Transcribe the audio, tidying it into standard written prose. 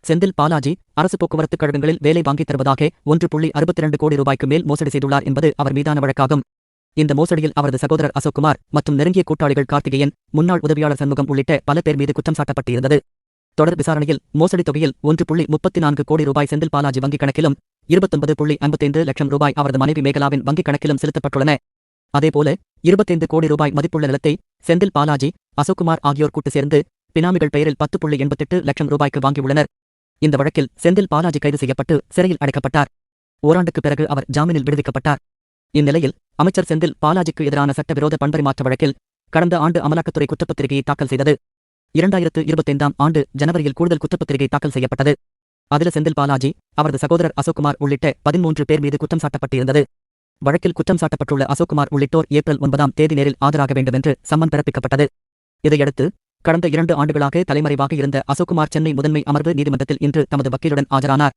செந்தில் பாலாஜி அரசு போக்குவரத்து கழகங்களில் வேலை வாங்கித் தருவதாக 1.62 கோடி ரூபாய்க்கு மேல் மோசடி செய்துள்ளார் என்பது அவர் மீதான வழக்காகும். இந்த மோசடியில் அவரது சகோதரர் அசோக்குமார் மற்றும் நெருங்கிய கூட்டாளிகள் கார்த்திகேயன், முன்னாள் உதவியாளர் சண்முகம் உள்ளிட்ட பல பேர் மீது குற்றம் சாட்டப்பட்டிருந்தது. தொடர் விசாரணையில் மோசடி தொகையில் 1.34 கோடி ரூபாய் செந்தில் பாலாஜி வங்கிக் கணக்கிலும் 29.55 லட்சம் ரூபாய் அவரது மனைவி மேகலாவின் வங்கிக் கணக்கிலும் செலுத்தப்பட்டுள்ளன. அதேபோல 25 கோடி ரூபாய் மதிப்புள்ள நிலத்தை செந்தில் பாலாஜி, அசோக்குமார் ஆகியோர் கூட்டு சேர்ந்து பினாமிகள் பெயரில் 10.88 லட்சம் ரூபாய்க்கு வாங்கியுள்ளனர். இந்த வழக்கில் செந்தில் பாலாஜி கைது செய்யப்பட்டு சிறையில் அடைக்கப்பட்டார். ஓராண்டுக்கு பிறகு அவர் ஜாமீனில் விடுவிக்கப்பட்டார். இந்நிலையில் அமைச்சர் செந்தில் பாலாஜிக்கு எதிரான சட்டவிரோத பண்பரிமாற்ற வழக்கில் கடந்த ஆண்டு அமலாக்கத்துறை குற்றப்பத்திரிகையை தாக்கல் செய்தது. 2025ஆம் ஆண்டு ஜனவரியில் கூடுதல் குற்றப்பத்திரிகை தாக்கல் செய்யப்பட்டது. அதில் செந்தில் பாலாஜி, அவரது சகோதரர் அசோக்குமார் உள்ளிட்ட 13 பேர் மீது குற்றம் சாட்டப்பட்டிருந்தது. வழக்கில் குற்றம் சாட்டப்பட்டுள்ள அசோக்குமார் உள்ளிட்டோர் ஏப்ரல் 9ஆம் தேதி நேரில் ஆஜராக வேண்டுமென்று சம்மன் பிறப்பிக்கப்பட்டது. இதையடுத்து கடந்த 2 ஆண்டுகளாக தலைமறைவாக இருந்த அசோக்குமார் சென்னை முதன்மை அமர்வு நீதிமன்றத்தில் இன்று தமது வக்கீலுடன் ஆஜரானார்.